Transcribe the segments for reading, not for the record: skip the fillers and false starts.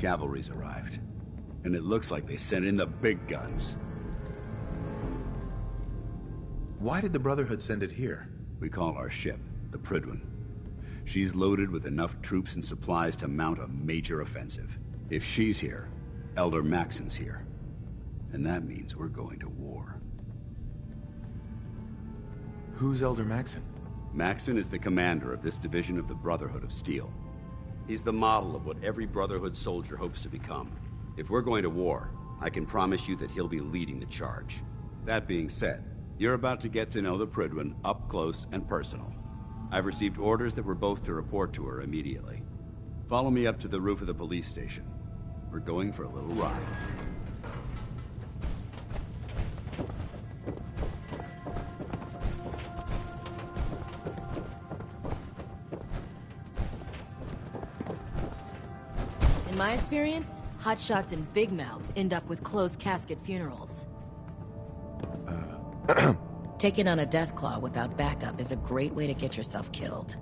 cavalry's arrived. And it looks like they sent in the big guns. Why did the Brotherhood send it here? We call our ship the Prydwen. She's loaded with enough troops and supplies to mount a major offensive. If she's here, Elder Maxon's here. And that means we're going to war. Who's Elder Maxon? Maxon is the commander of this division of the Brotherhood of Steel. He's the model of what every Brotherhood soldier hopes to become. If we're going to war, I can promise you that he'll be leading the charge. That being said, you're about to get to know the Prydwen up close and personal. I've received orders that we're both to report to her immediately. Follow me up to the roof of the police station. We're going for a little ride. In my experience, hotshots and big mouths end up with closed casket funerals. Taking on a Deathclaw without backup is a great way to get yourself killed.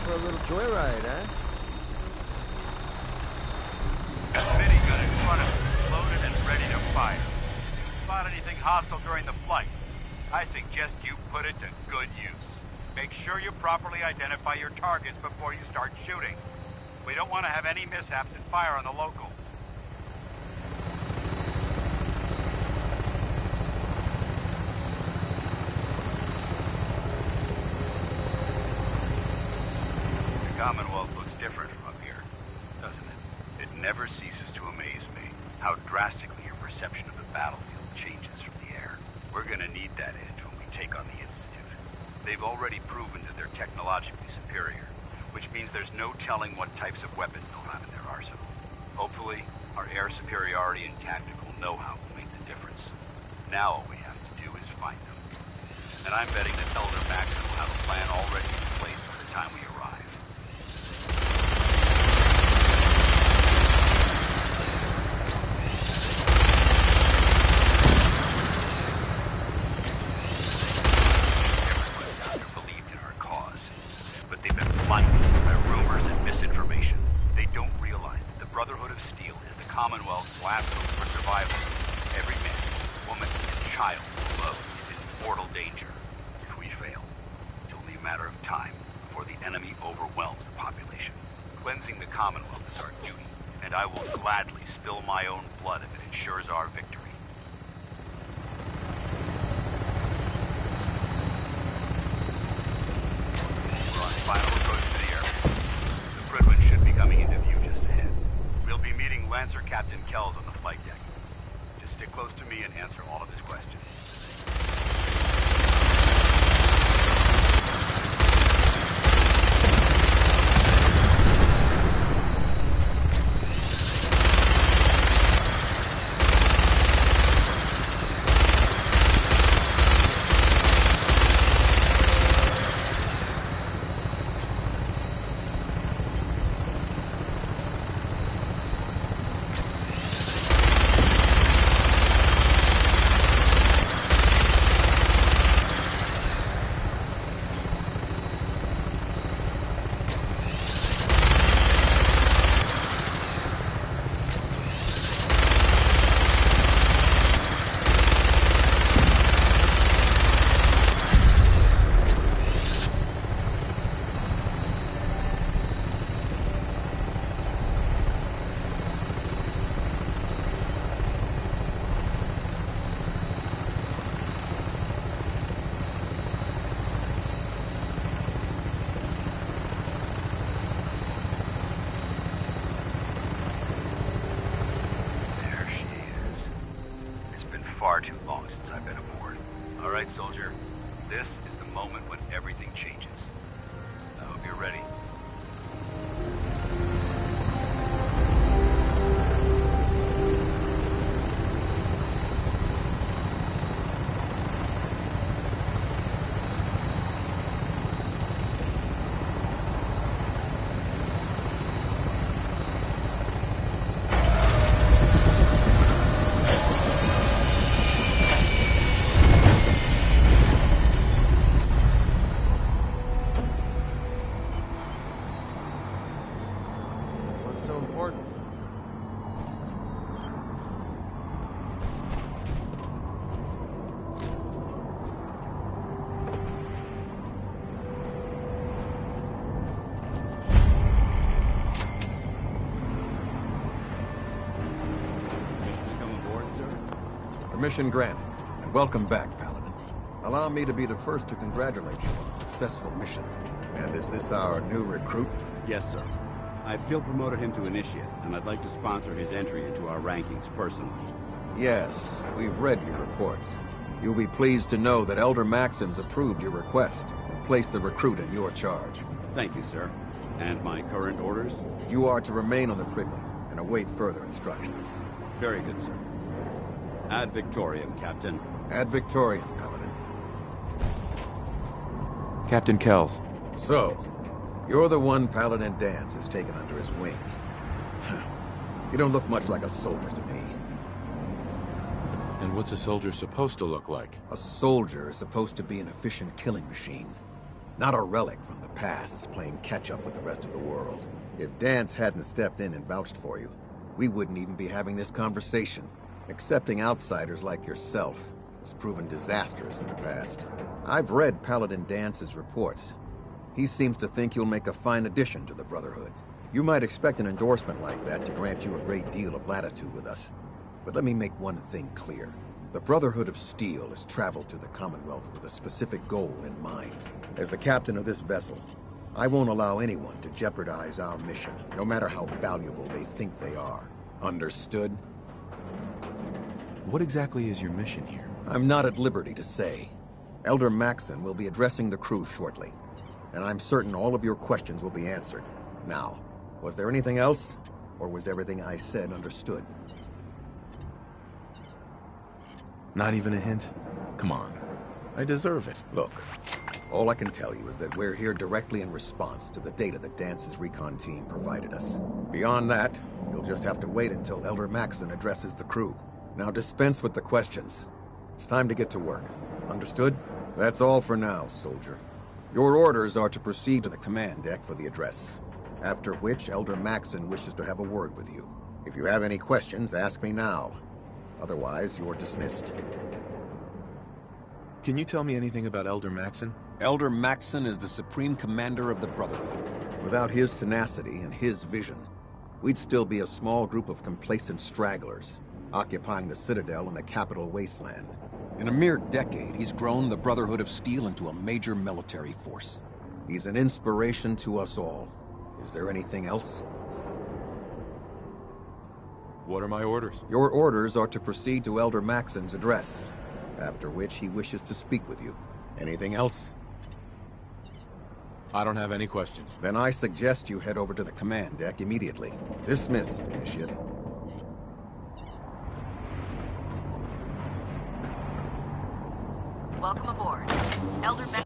A little joyride, huh? Minigun in front of you, loaded and ready to fire. If you spot anything hostile during the flight, I suggest you put it to good use. Make sure you properly identify your targets before you start shooting. We don't want to have any mishaps and fire on the local. Commonwealth looks different from up here, doesn't it? It never ceases to amaze me how drastically your perception of the battlefield changes from the air. We're gonna need that edge when we take on the Institute. They've already proven that they're technologically superior, which means there's no telling what types of weapons they'll have in their arsenal. Hopefully, our air superiority and tactical know-how will make the difference. Now all we have to do is find them. And I'm betting that Elder Maxon will have a plan already in place by the time we arrive. Commonwealth's last hope for survival. Every man, woman, and child below is in mortal danger. If we fail, it's only a matter of time before the enemy overwhelms the population. Cleansing the Commonwealth is our duty, and I will gladly spill my own blood if it ensures our victory. We're on final approach to the airport. The Prydwen should be coming into view just ahead. We'll be meeting Lancer Captain Kells on the flight deck. Just stick close to me and answer all of his questions. Far too long since I've been aboard. All right, soldier. This is the moment when everything changes. I hope you're ready. What's so important? Permission to come aboard, sir? Permission granted, and welcome back, Paladin. Allow me to be the first to congratulate you on a successful mission. And is this our new recruit? Yes, sir. I've field promoted him to initiate, and I'd like to sponsor his entry into our rankings personally. Yes, we've read your reports. You'll be pleased to know that Elder Maxon's approved your request and placed the recruit in your charge. Thank you, sir. And my current orders? You are to remain on the Prickly and await further instructions. Very good, sir. Ad Victoriam, Captain. Ad Victoriam, Paladin. Captain Kells. So, you're the one Paladin Danse has taken under his wing. You don't look much like a soldier to me. And what's a soldier supposed to look like? A soldier is supposed to be an efficient killing machine. Not a relic from the past playing catch-up with the rest of the world. If Danse hadn't stepped in and vouched for you, we wouldn't even be having this conversation. Accepting outsiders like yourself has proven disastrous in the past. I've read Paladin Dance's reports. He seems to think you'll make a fine addition to the Brotherhood. You might expect an endorsement like that to grant you a great deal of latitude with us. But let me make one thing clear. The Brotherhood of Steel has traveled to the Commonwealth with a specific goal in mind. As the captain of this vessel, I won't allow anyone to jeopardize our mission, no matter how valuable they think they are. Understood? What exactly is your mission here? I'm not at liberty to say. Elder Maxon will be addressing the crew shortly, and I'm certain all of your questions will be answered. Now, was there anything else, or was everything I said understood? Not even a hint? Come on. I deserve it. Look, all I can tell you is that we're here directly in response to the data that Dance's recon team provided us. Beyond that, you'll just have to wait until Elder Maxon addresses the crew. Now dispense with the questions. It's time to get to work. Understood? That's all for now, soldier. Your orders are to proceed to the command deck for the address. After which, Elder Maxon wishes to have a word with you. If you have any questions, ask me now. Otherwise, you're dismissed. Can you tell me anything about Elder Maxon? Elder Maxon is the supreme commander of the Brotherhood. Without his tenacity and his vision, we'd still be a small group of complacent stragglers, occupying the Citadel in the capital wasteland. In a mere decade, he's grown the Brotherhood of Steel into a major military force. He's an inspiration to us all. Is there anything else? What are my orders? Your orders are to proceed to Elder Maxon's address, after which he wishes to speak with you. Anything else? I don't have any questions. Then I suggest you head over to the command deck immediately. Dismissed, Initiate. Welcome aboard. Elder Max.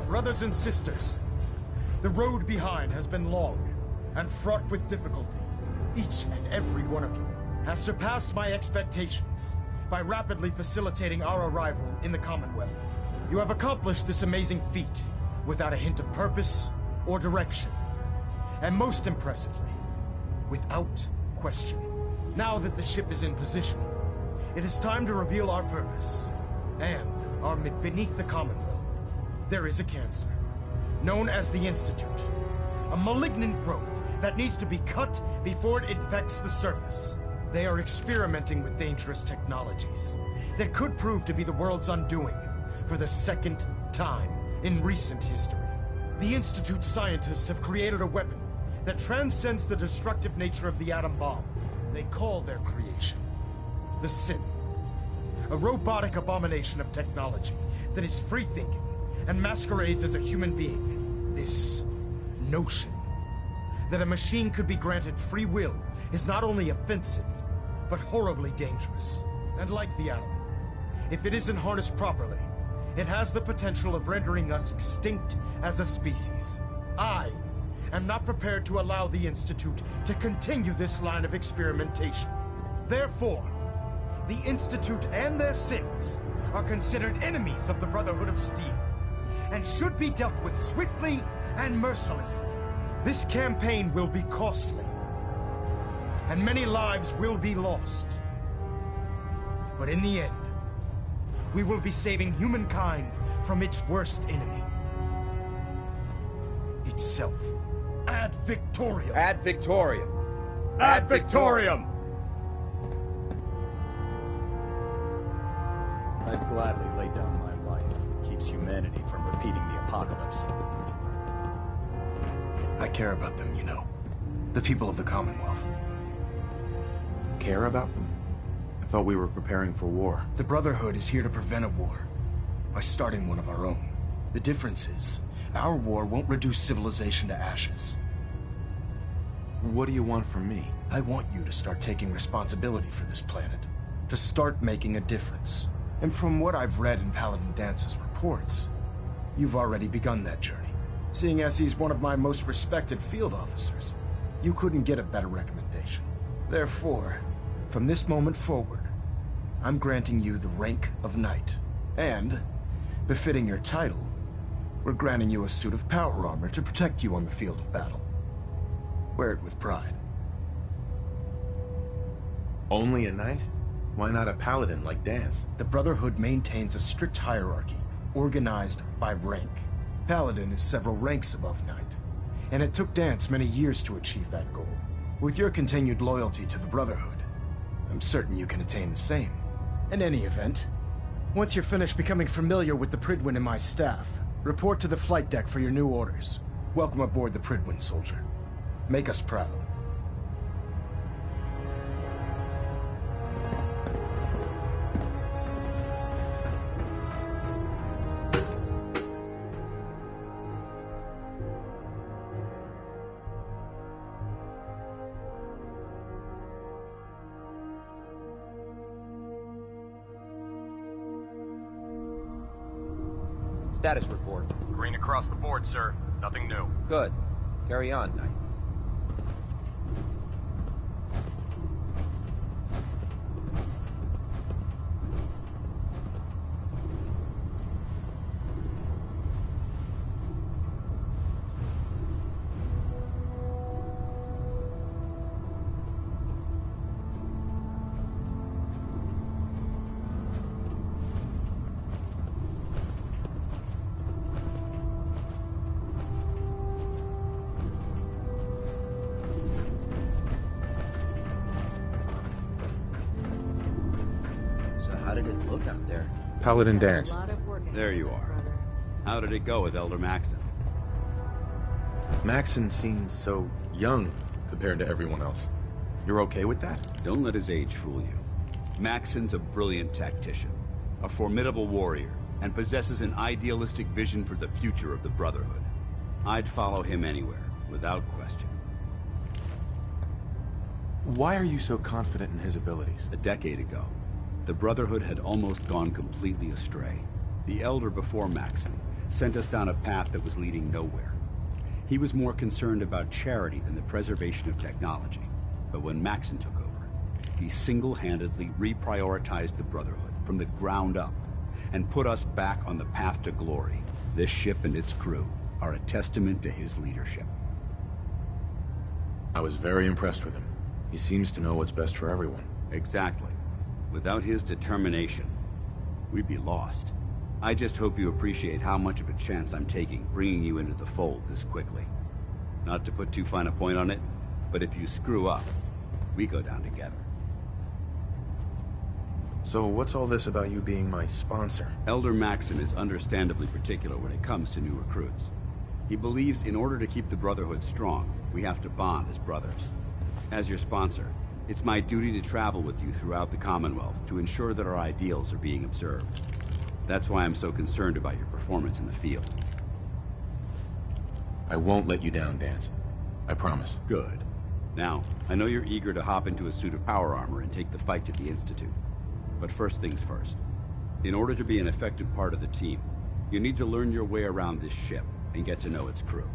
Brothers and sisters, the road behind has been long and fraught with difficulty. Each and every one of you has surpassed my expectations by rapidly facilitating our arrival in the Commonwealth. You have accomplished this amazing feat without a hint of purpose or direction. And most impressively, without question. Now that the ship is in position, it is time to reveal our purpose. And beneath the Commonwealth, there is a cancer, known as the Institute. A malignant growth that needs to be cut before it infects the surface. They are experimenting with dangerous technologies that could prove to be the world's undoing for the second time in recent history. The Institute scientists have created a weapon that transcends the destructive nature of the atom bomb. They call their creation the Synth. A robotic abomination of technology that is free-thinking and masquerades as a human being. This notion that a machine could be granted free will is not only offensive, but horribly dangerous. And like the atom, if it isn't harnessed properly, it has the potential of rendering us extinct as a species. I am not prepared to allow the Institute to continue this line of experimentation. Therefore, the Institute and their synths are considered enemies of the Brotherhood of Steel, and should be dealt with swiftly and mercilessly. This campaign will be costly, and many lives will be lost. But in the end, we will be saving humankind from its worst enemy. Itself. Ad Victoriam! Ad Victoriam! Ad Victoriam! I'd gladly lay down my life if it keeps humanity from repeating the apocalypse. I care about them, you know. The people of the Commonwealth. Care about them? I thought we were preparing for war. The Brotherhood is here to prevent a war by starting one of our own. The difference is, our war won't reduce civilization to ashes. What do you want from me? I want you to start taking responsibility for this planet. To start making a difference. And from what I've read in Paladin Dance's reports, you've already begun that journey. Seeing as he's one of my most respected field officers, you couldn't get a better recommendation. Therefore, from this moment forward, I'm granting you the rank of Knight. And, befitting your title, we're granting you a suit of power armor to protect you on the field of battle. Wear it with pride. Only a knight? Why not a paladin like Dance? The Brotherhood maintains a strict hierarchy, organized by rank. Paladin is several ranks above Knight, and it took Dance many years to achieve that goal. With your continued loyalty to the Brotherhood, I'm certain you can attain the same. In any event, once you're finished becoming familiar with the Pridwin and my staff, report to the flight deck for your new orders. Welcome aboard the Pridwin, soldier. Make us proud. Status report. Green across the board, sir. Nothing new. Good. Carry on, Knight. How did it look out there? Paladin Dance. There you are. How did it go with Elder Maxon? Maxon seems so young compared to everyone else. You're okay with that? Don't let his age fool you. Maxon's a brilliant tactician, a formidable warrior, and possesses an idealistic vision for the future of the Brotherhood. I'd follow him anywhere, without question. Why are you so confident in his abilities? A decade ago, the Brotherhood had almost gone completely astray. The Elder before Maxon sent us down a path that was leading nowhere. He was more concerned about charity than the preservation of technology. But when Maxon took over, he single-handedly reprioritized the Brotherhood from the ground up and put us back on the path to glory. This ship and its crew are a testament to his leadership. I was very impressed with him. He seems to know what's best for everyone. Exactly. Without his determination, we'd be lost. I just hope you appreciate how much of a chance I'm taking bringing you into the fold this quickly. Not to put too fine a point on it, but if you screw up, we go down together. So what's all this about you being my sponsor? Elder Maxon is understandably particular when it comes to new recruits. He believes in order to keep the Brotherhood strong, we have to bond as brothers. As your sponsor, it's my duty to travel with you throughout the Commonwealth to ensure that our ideals are being observed. That's why I'm so concerned about your performance in the field. I won't let you down, Dance. I promise. Good. Now, I know you're eager to hop into a suit of power armor and take the fight to the Institute. But first things first. In order to be an effective part of the team, you need to learn your way around this ship and get to know its crew.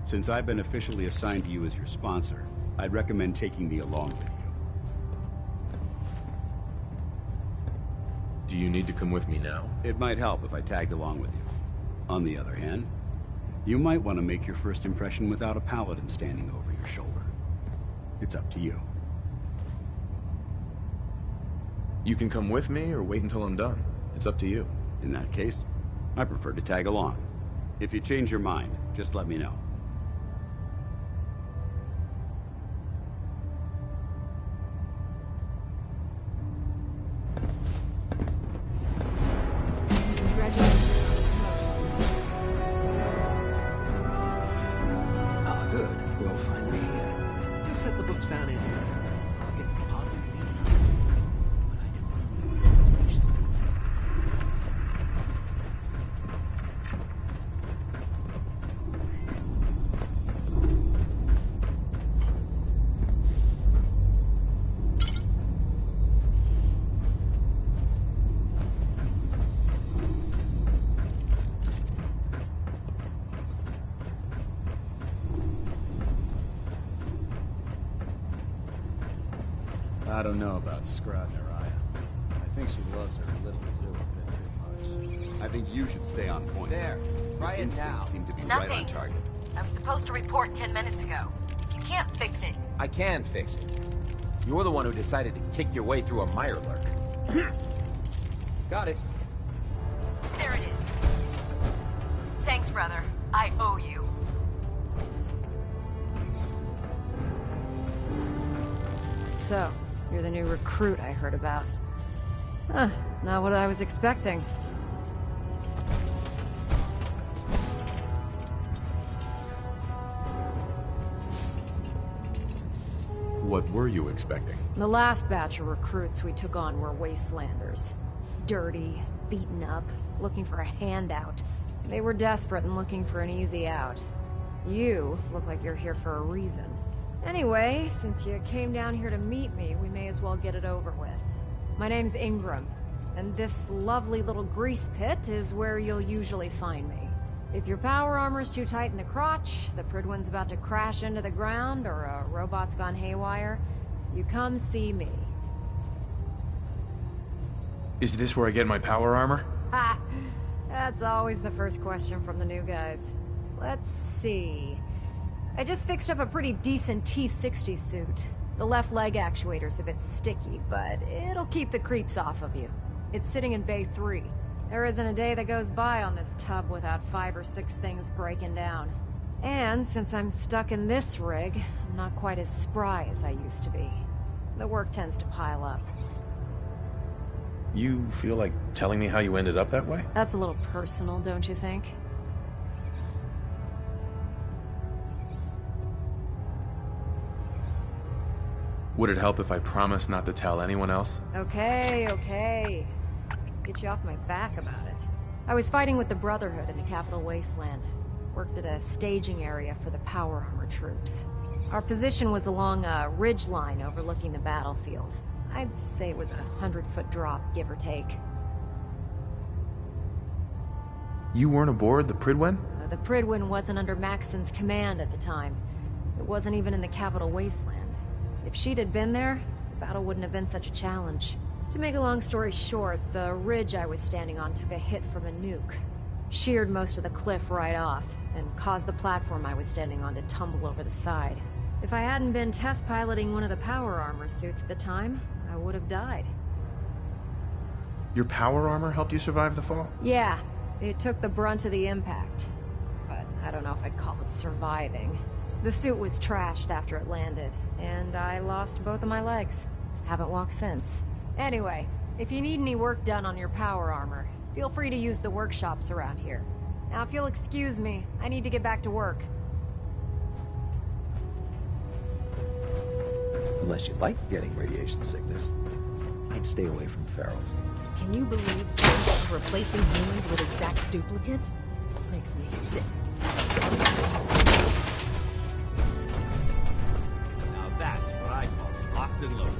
Since I've been officially assigned to you as your sponsor, I'd recommend taking me along with you. Do you need to come with me now? It might help if I tagged along with you. On the other hand, you might want to make your first impression without a paladin standing over your shoulder. It's up to you. You can come with me or wait until I'm done. It's up to you. In that case, I prefer to tag along. If you change your mind, just let me know. Ah, good. We'll find me here. Just set the books down in here. I'll get part of it. What I do. I don't know about Scrod Naraya. I think she loves her little zoo a bit too much. I think you should stay on point. There. Try Your it now. instincts seem to be right on target. I was supposed to report 10 minutes ago. If you can't fix it, I can fix it. You're the one who decided to kick your way through a Mirelurk. Got it. there it is. Thanks, brother. I owe you. So, you're the new recruit I heard about. Huh, not what I was expecting. What were you expecting? The last batch of recruits we took on were wastelanders. Dirty, beaten up, looking for a handout. They were desperate and looking for an easy out. You look like you're here for a reason. Anyway, since you came down here to meet me, we may as well get it over with. My name's Ingram, and this lovely little grease pit is where you'll usually find me. If your power armor's too tight in the crotch, the Pridwin's about to crash into the ground, or a robot's gone haywire, you come see me. Is this where I get my power armor? Ha! That's always the first question from the new guys. Let's see. I just fixed up a pretty decent T-60 suit. The left leg actuator's a bit sticky, but it'll keep the creeps off of you. It's sitting in Bay 3. There isn't a day that goes by on this tub without 5 or 6 things breaking down. And since I'm stuck in this rig, I'm not quite as spry as I used to be. The work tends to pile up. You feel like telling me how you ended up that way? That's a little personal, don't you think? Would it help if I promised not to tell anyone else? Okay, okay. Get you off my back about it. I was fighting with the Brotherhood in the Capital Wasteland. Worked at a staging area for the power armor troops. Our position was along a ridge line overlooking the battlefield. I'd say it was a 100-foot drop, give or take. You weren't aboard the Pridwen? The Pridwin wasn't under Maxon's command at the time. It wasn't even in the Capital Wasteland. If she'd had been there, the battle wouldn't have been such a challenge. To make a long story short, the ridge I was standing on took a hit from a nuke. Sheared most of the cliff right off, and caused the platform I was standing on to tumble over the side. If I hadn't been test piloting one of the power armor suits at the time, I would have died. Your power armor helped you survive the fall? Yeah, it took the brunt of the impact. But I don't know if I'd call it surviving. The suit was trashed after it landed, and I lost both of my legs. Haven't walked since. Anyway, If you need any work done on your power armor, feel free to use the workshops around here. Now, if you'll excuse me, I need to get back to work. Unless you like getting radiation sickness, I'd stay away from ferals. Can you believe science is replacing humans with exact duplicates? Makes me sick. Now that's what I call locked and loaded.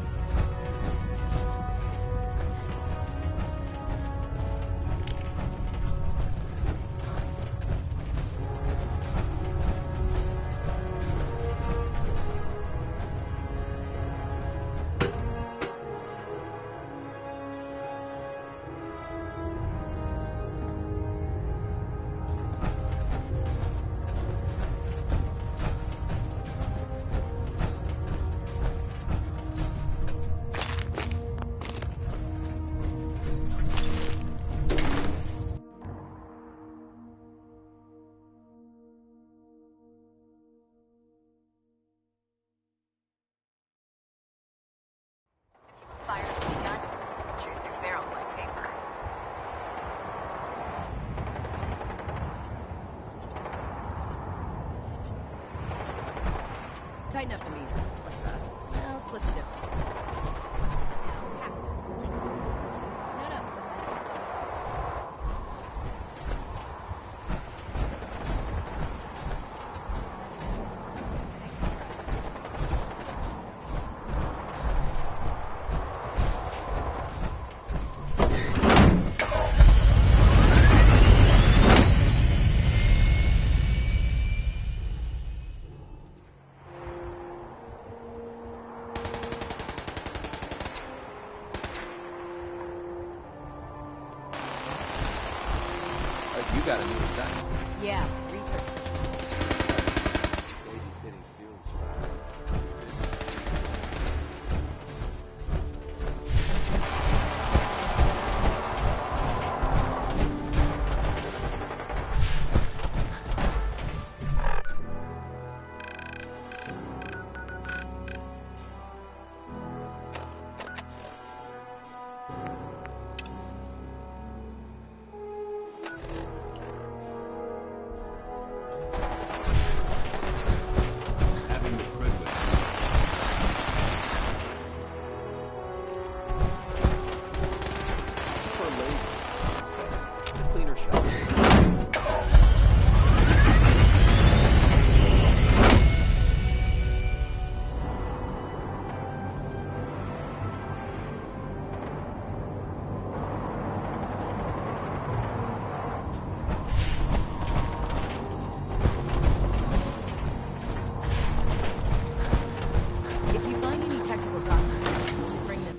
Fire's begun. Chews through barrels like paper. Tighten up the meter. What's that? Well, split the difference. No, no. You got a new assignment. Yeah, research. Babysitting feels right. Having the privilege. For a laser, I'd say. It's a cleaner shot. If you find any technical documents, you should bring them.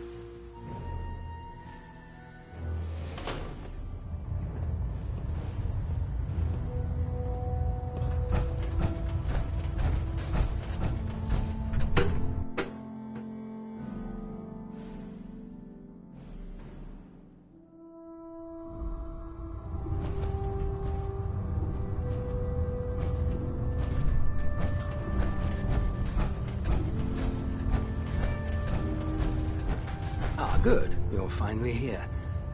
Ah, good. You're finally here.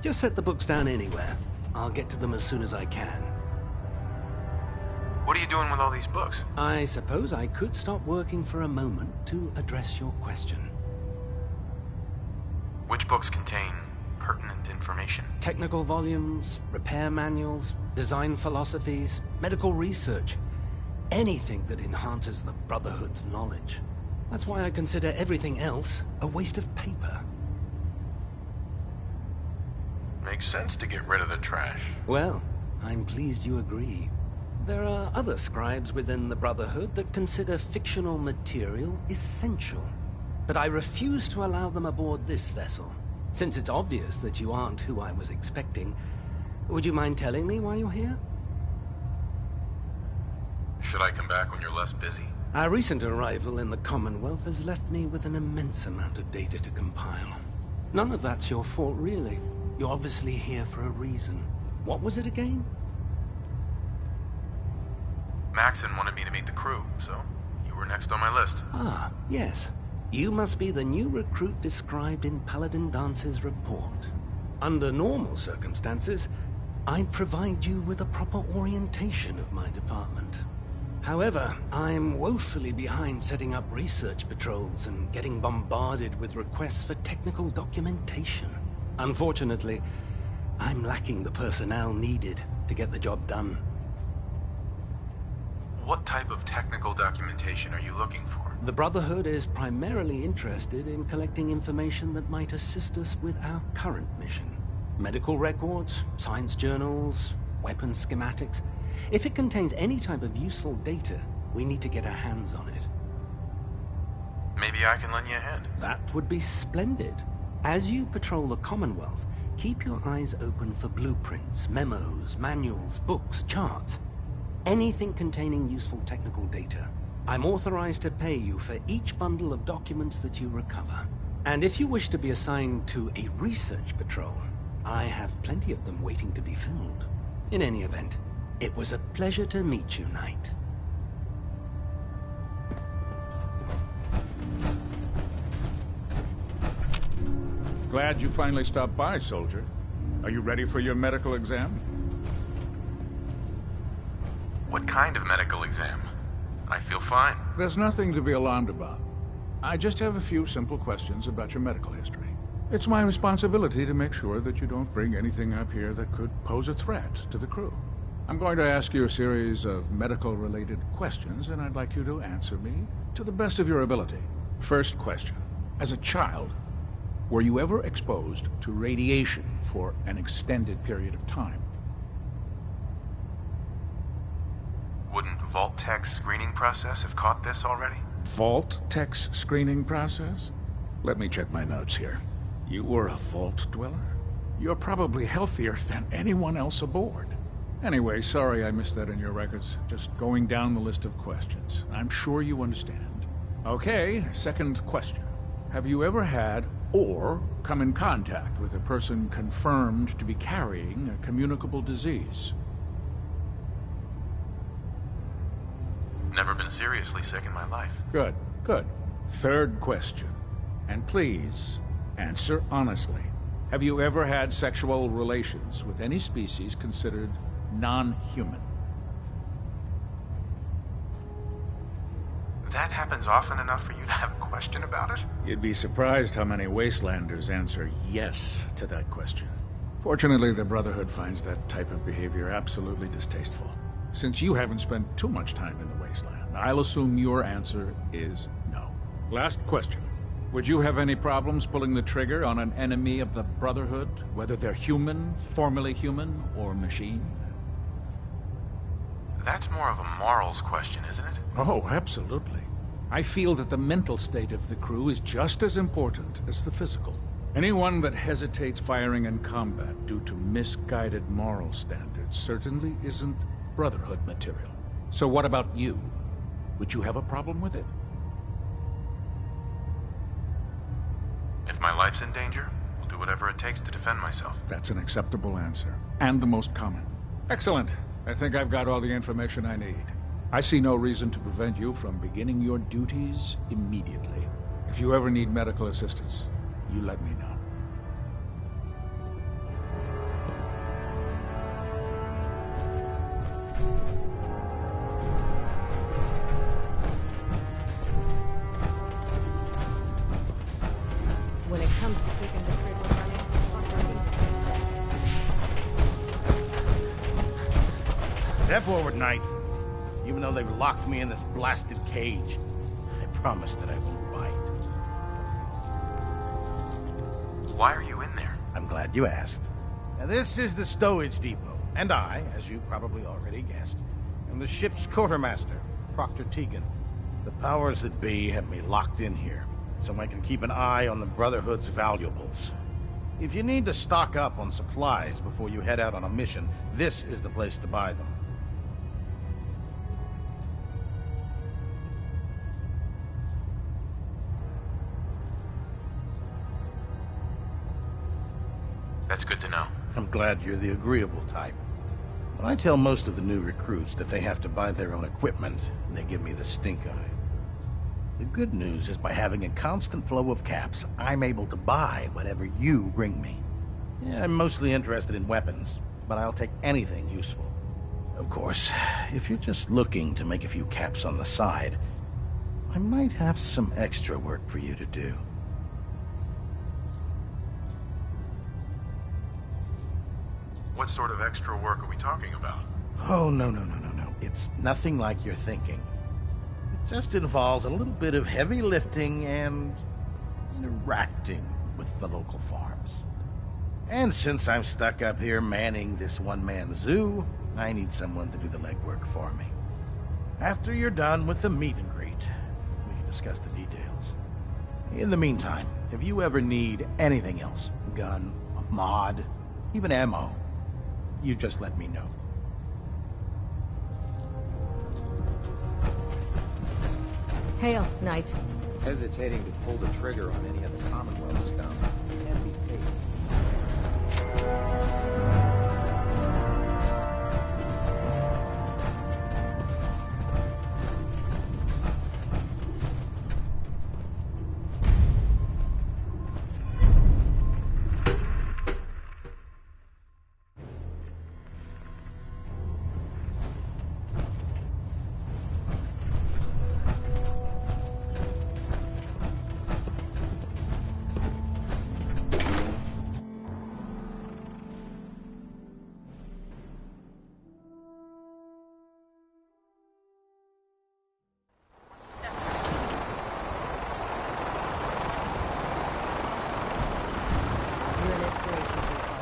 Just set the books down anywhere. I'll get to them as soon as I can. What are you doing with all these books? I suppose I could stop working for a moment to address your question. Which books contain pertinent information? Technical volumes, repair manuals, design philosophies, medical research. Anything that enhances the Brotherhood's knowledge. That's why I consider everything else a waste of paper. Makes sense to get rid of the trash. Well, I'm pleased you agree. There are other scribes within the Brotherhood that consider fictional material essential. But I refuse to allow them aboard this vessel. Since it's obvious that you aren't who I was expecting, would you mind telling me why you're here? Should I come back when you're less busy? Our recent arrival in the Commonwealth has left me with an immense amount of data to compile. None of that's your fault, really. You're obviously here for a reason. What was it again? Maxon wanted me to meet the crew, so you were next on my list. Ah, yes. You must be the new recruit described in Paladin Dance's report. Under normal circumstances, I'd provide you with a proper orientation of my department. However, I'm woefully behind setting up research patrols and getting bombarded with requests for technical documentation. Unfortunately, I'm lacking the personnel needed to get the job done. What type of technical documentation are you looking for? The Brotherhood is primarily interested in collecting information that might assist us with our current mission. Medical records, science journals, weapon schematics. If it contains any type of useful data, we need to get our hands on it. Maybe I can lend you a hand. That would be splendid. As you patrol the Commonwealth, keep your eyes open for blueprints, memos, manuals, books, charts. Anything containing useful technical data. I'm authorized to pay you for each bundle of documents that you recover. And if you wish to be assigned to a research patrol, I have plenty of them waiting to be filled. In any event, it was a pleasure to meet you, Knight. Glad you finally stopped by, soldier. Are you ready for your medical exam? What kind of medical exam? I feel fine. There's nothing to be alarmed about. I just have a few simple questions about your medical history. It's my responsibility to make sure that you don't bring anything up here that could pose a threat to the crew. I'm going to ask you a series of medical-related questions, and I'd like you to answer me to the best of your ability. First question. As a child, were you ever exposed to radiation for an extended period of time? Wouldn't Vault Tech's screening process have caught this already? Vault Tech's screening process? Let me check my notes here. You were a Vault Dweller? You're probably healthier than anyone else aboard. Anyway, sorry I missed that in your records. Just going down the list of questions. I'm sure you understand. Okay, second question. Have you ever had or come in contact with a person confirmed to be carrying a communicable disease? Never been seriously sick in my life. Good, good. Third question. And please, answer honestly. Have you ever had sexual relations with any species considered non-human? That happens often enough for you to have a question about it? You'd be surprised how many Wastelanders answer yes to that question. Fortunately, the Brotherhood finds that type of behavior absolutely distasteful. Since you haven't spent too much time in the Wasteland, I'll assume your answer is no. Last question. Would you have any problems pulling the trigger on an enemy of the Brotherhood, whether they're human, formerly human, or machine? That's more of a morals question, isn't it? Oh, absolutely. I feel that the mental state of the crew is just as important as the physical. Anyone that hesitates firing in combat due to misguided moral standards certainly isn't Brotherhood material. So what about you? Would you have a problem with it? If my life's in danger, I'll do whatever it takes to defend myself. That's an acceptable answer, and the most common. Excellent. I think I've got all the information I need. I see no reason to prevent you from beginning your duties immediately. If you ever need medical assistance, you let me know. When it comes to keeping the prison running, Step forward, Knight. Even though they've locked me in this blasted cage, I promise that I won't bite. Why are you in there? I'm glad you asked. Now, this is the stowage depot, and I, as you probably already guessed, am the ship's quartermaster, Proctor Tegan. The powers that be have me locked in here, so I can keep an eye on the Brotherhood's valuables. If you need to stock up on supplies before you head out on a mission, this is the place to buy them. That's good to know. I'm glad you're the agreeable type. When I tell most of the new recruits that they have to buy their own equipment, they give me the stink eye. The good news is by having a constant flow of caps, I'm able to buy whatever you bring me. Yeah, I'm mostly interested in weapons, but I'll take anything useful. Of course, if you're just looking to make a few caps on the side, I might have some extra work for you to do. What sort of extra work are we talking about? Oh, no. It's nothing like you're thinking. It just involves a little bit of heavy lifting and interacting with the local farms. And since I'm stuck up here manning this one-man zoo, I need someone to do the legwork for me. After you're done with the meet and greet, we can discuss the details. In the meantime, if you ever need anything else, gun, a mod, even ammo, you just let me know. Hail, Knight. Hesitating to pull the trigger on any of the Commonwealth scum can be fatal. You're an inspiration to us all.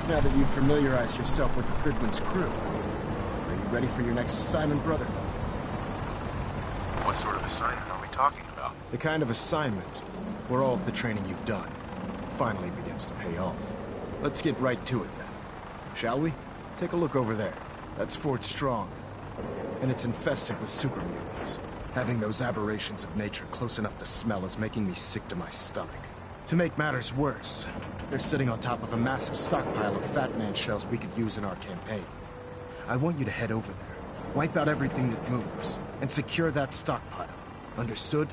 Now that you've familiarized yourself with the Pridman's crew, are you ready for your next assignment, brother? What sort of assignment are we talking about? The kind of assignment where all of the training you've done finally begins to pay off. Let's get right to it then, shall we? Take a look over there. That's Fort Strong, and it's infested with super mutants. Having those aberrations of nature close enough to smell is making me sick to my stomach. To make matters worse, they're sitting on top of a massive stockpile of Fat Man shells we could use in our campaign. I want you to head over there, wipe out everything that moves, and secure that stockpile. Understood?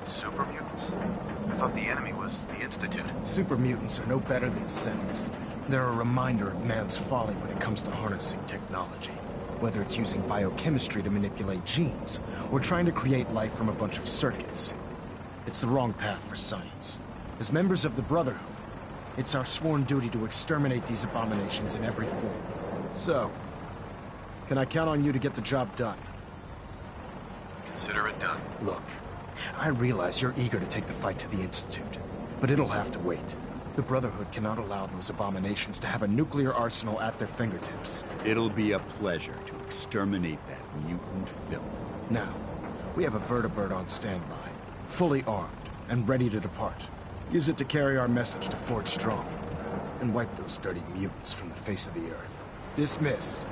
Super mutants? I thought the enemy was the Institute. Super mutants are no better than Sens. They're a reminder of man's folly when it comes to harnessing technology. Whether it's using biochemistry to manipulate genes, or trying to create life from a bunch of circuits. It's the wrong path for science. As members of the Brotherhood, it's our sworn duty to exterminate these abominations in every form. So, can I count on you to get the job done? Consider it done. Look, I realize you're eager to take the fight to the Institute, but it'll have to wait. The Brotherhood cannot allow those abominations to have a nuclear arsenal at their fingertips. It'll be a pleasure to exterminate that mutant filth. Now, we have a vertibird on standby, fully armed and ready to depart. Use it to carry our message to Fort Strong, and wipe those dirty mutants from the face of the earth. Dismissed.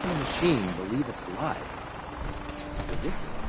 Can a machine believe it's alive? It's ridiculous.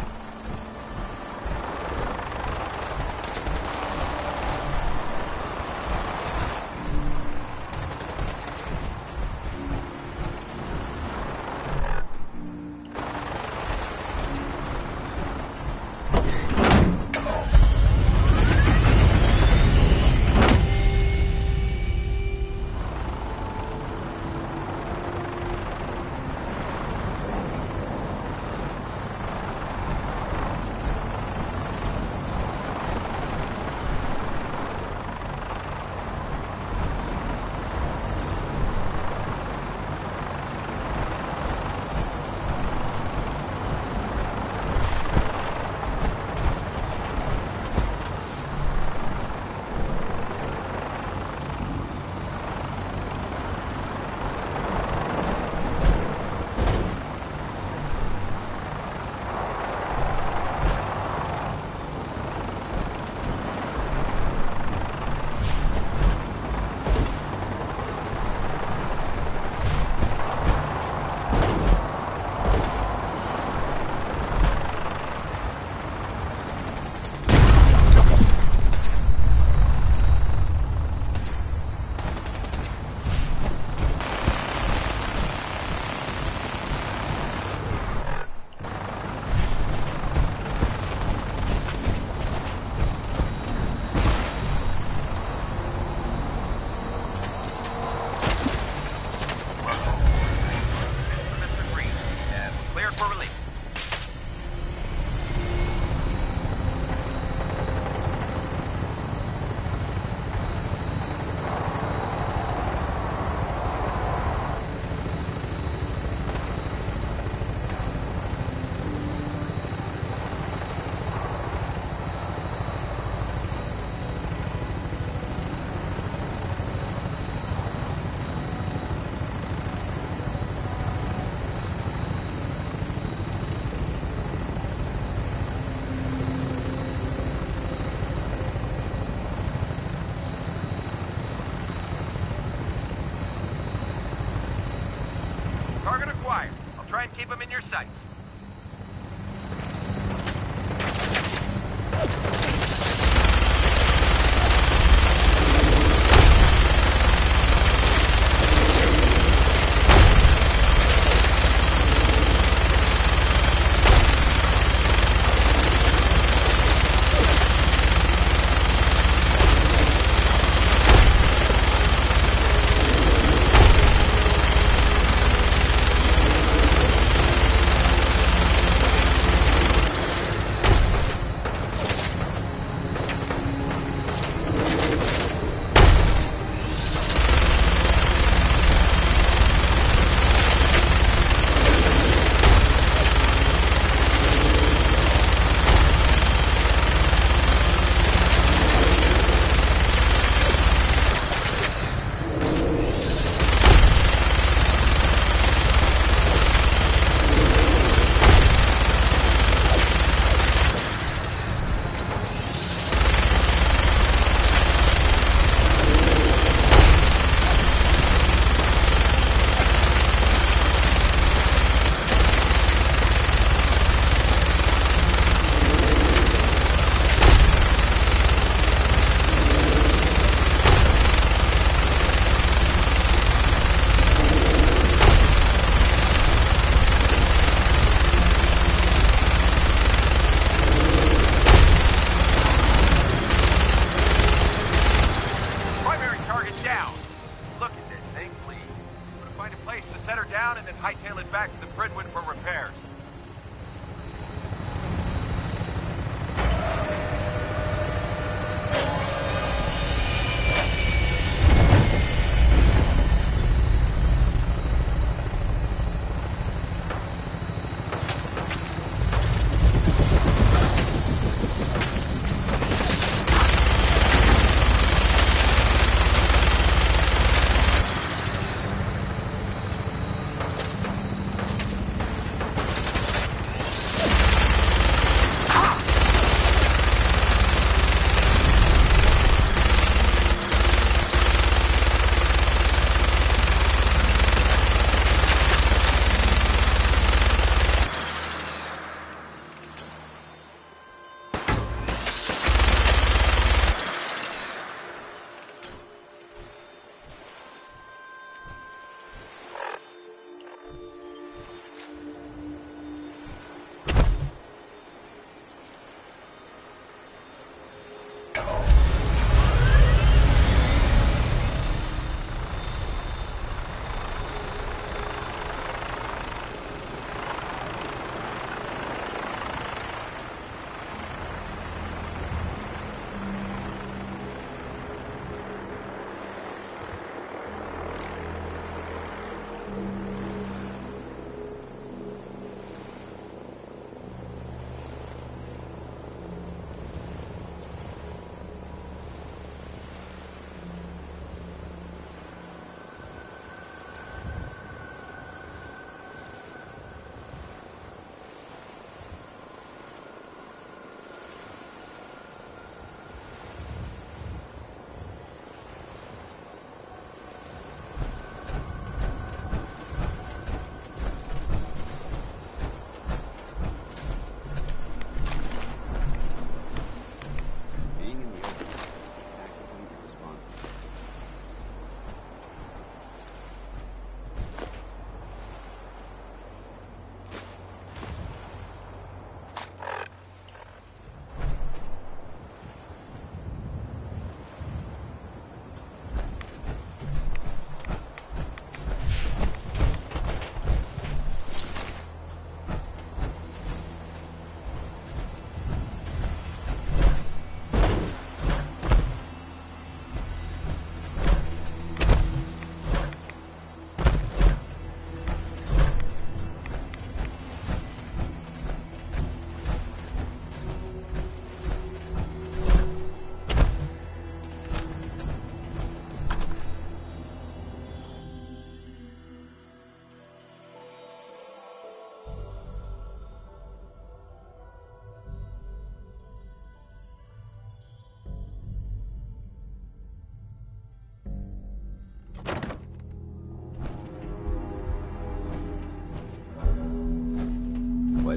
Try and keep them in your sights.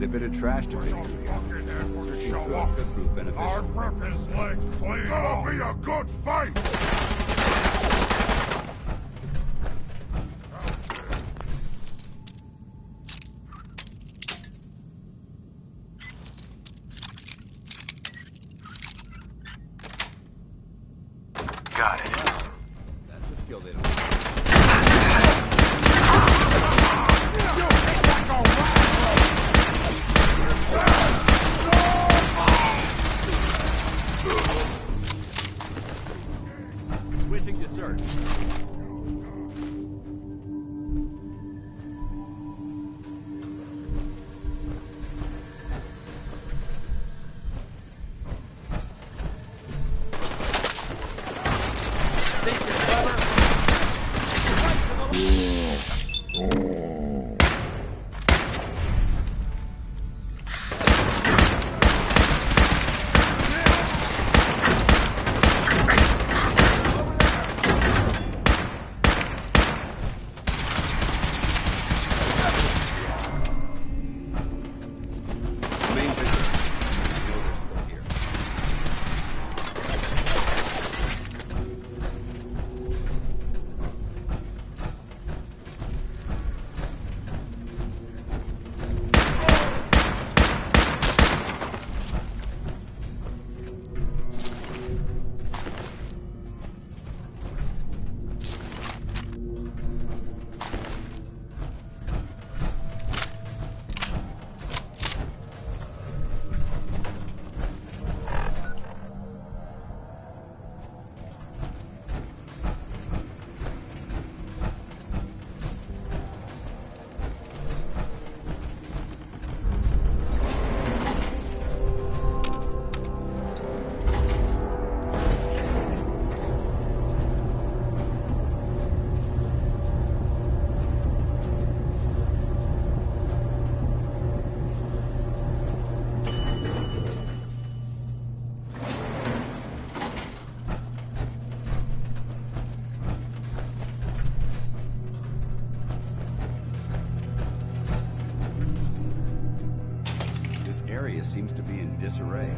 Quite a bit of trash to pick through here. Searching through it could prove beneficial. Gonna be a good fight! Got it. That's a skill they don't. Switching to search. Area seems to be in disarray.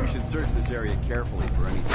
We should search this area carefully for anything.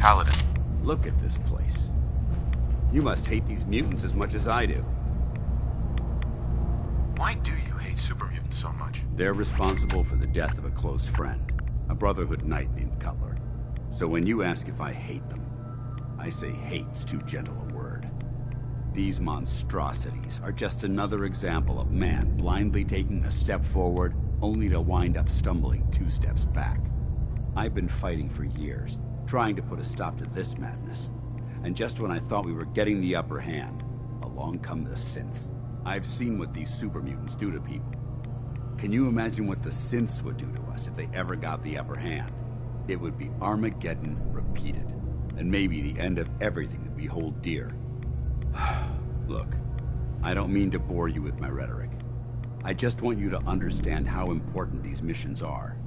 Paladin. Look at this place. You must hate these mutants as much as I do. Why do you hate super mutants so much? They're responsible for the death of a close friend, a Brotherhood knight named Cutler. So when you ask if I hate them, I say hate's too gentle a word. These monstrosities are just another example of man blindly taking a step forward only to wind up stumbling 2 steps back. I've been fighting for years, trying to put a stop to this madness. And just when I thought we were getting the upper hand, along come the synths. I've seen what these super mutants do to people. Can you imagine what the synths would do to us if they ever got the upper hand? It would be Armageddon repeated, and maybe the end of everything that we hold dear. Look, I don't mean to bore you with my rhetoric. I just want you to understand how important these missions are.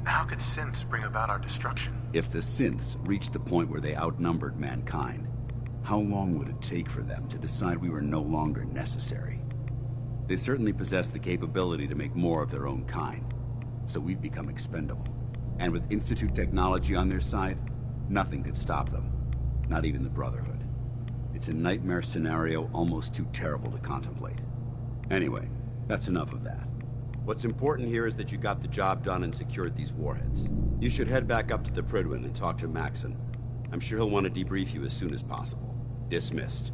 How could synths bring about our destruction? If the synths reached the point where they outnumbered mankind, how long would it take for them to decide we were no longer necessary? They certainly possess the capability to make more of their own kind, so we'd become expendable. And with Institute technology on their side, nothing could stop them, not even the Brotherhood. It's a nightmare scenario almost too terrible to contemplate. Anyway, that's enough of that. What's important here is that you got the job done and secured these warheads. You should head back up to the Prydwen and talk to Maxon. I'm sure he'll want to debrief you as soon as possible. Dismissed.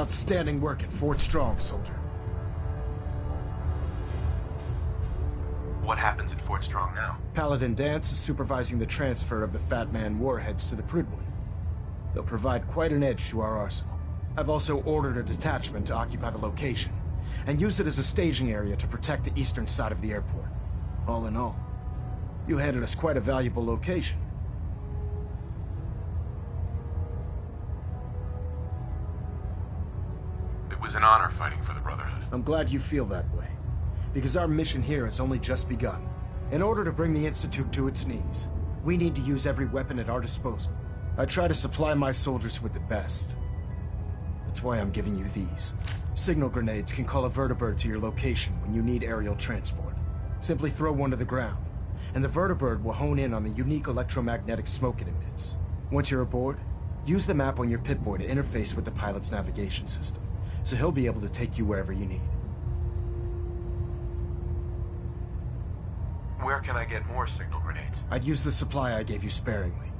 Outstanding work at Fort Strong, soldier. What happens at Fort Strong now? Paladin Dance is supervising the transfer of the Fat Man warheads to the Prydwen. They'll provide quite an edge to our arsenal. I've also ordered a detachment to occupy the location, and use it as a staging area to protect the eastern side of the airport. All in all, you handed us quite a valuable location. It was an honor fighting for the Brotherhood. I'm glad you feel that way, because our mission here has only just begun. In order to bring the Institute to its knees, we need to use every weapon at our disposal. I try to supply my soldiers with the best. That's why I'm giving you these. Signal grenades can call a vertibird to your location when you need aerial transport. Simply throw one to the ground, and the vertibird will hone in on the unique electromagnetic smoke it emits. Once you're aboard, use the map on your Pip-Boy to interface with the pilot's navigation system, so he'll be able to take you wherever you need. Where can I get more signal grenades? I'd use the supply I gave you sparingly.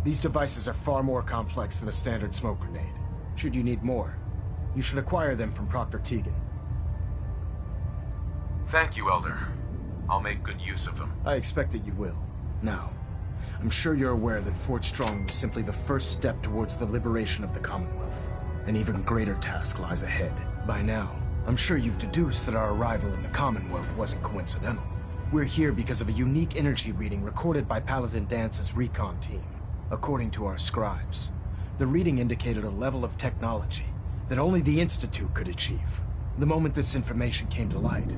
These devices are far more complex than a standard smoke grenade. Should you need more, you should acquire them from Proctor Tegan. Thank you, Elder. I'll make good use of them. I expect that you will. Now, I'm sure you're aware that Fort Strong was simply the first step towards the liberation of the Commonwealth. An even greater task lies ahead. By now, I'm sure you've deduced that our arrival in the Commonwealth wasn't coincidental. We're here because of a unique energy reading recorded by Paladin Dance's recon team. According to our scribes, the reading indicated a level of technology that only the Institute could achieve. The moment this information came to light,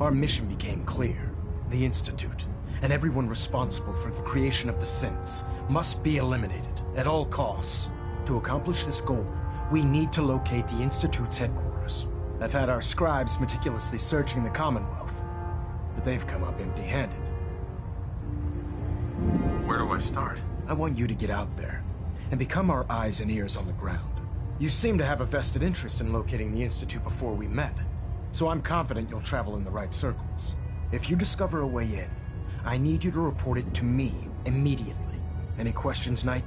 our mission became clear. The Institute, and everyone responsible for the creation of the synths, must be eliminated at all costs. To accomplish this goal, we need to locate the Institute's headquarters. I've had our scribes meticulously searching the Commonwealth, but they've come up empty-handed. Where do I start? I want you to get out there and become our eyes and ears on the ground. You seem to have a vested interest in locating the Institute before we met, so I'm confident you'll travel in the right circles. If you discover a way in, I need you to report it to me immediately. Any questions, Knight?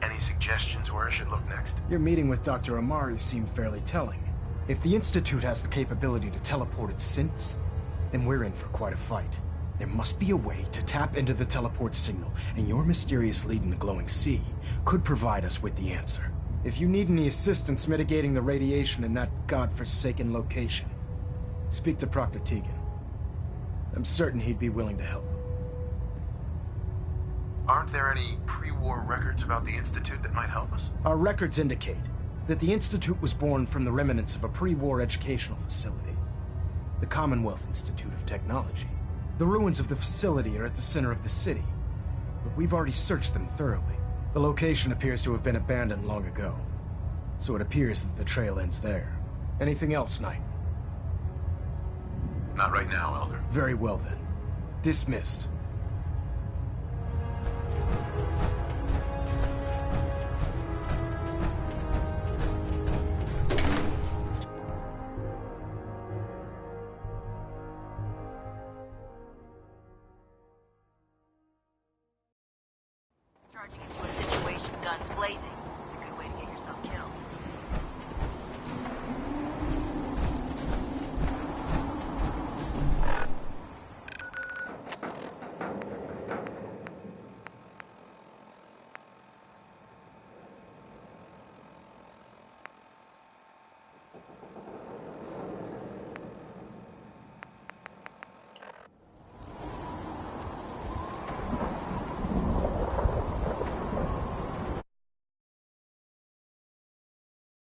Any suggestions where I should look next? Your meeting with Dr. Amari seemed fairly telling. If the Institute has the capability to teleport its synths, then we're in for quite a fight. There must be a way to tap into the teleport signal, and your mysterious lead in the glowing sea could provide us with the answer. If you need any assistance mitigating the radiation in that godforsaken location, speak to Proctor Tegan. I'm certain he'd be willing to help. Aren't there any pre-war records about the Institute that might help us? Our records indicate that the Institute was born from the remnants of a pre-war educational facility, the Commonwealth Institute of Technology. The ruins of the facility are at the center of the city, but we've already searched them thoroughly. The location appears to have been abandoned long ago, so it appears that the trail ends there. Anything else, Knight? Not right now, Elder. Very well then. Dismissed. Charging into a situation, guns blazing. It's a good way to get yourself killed.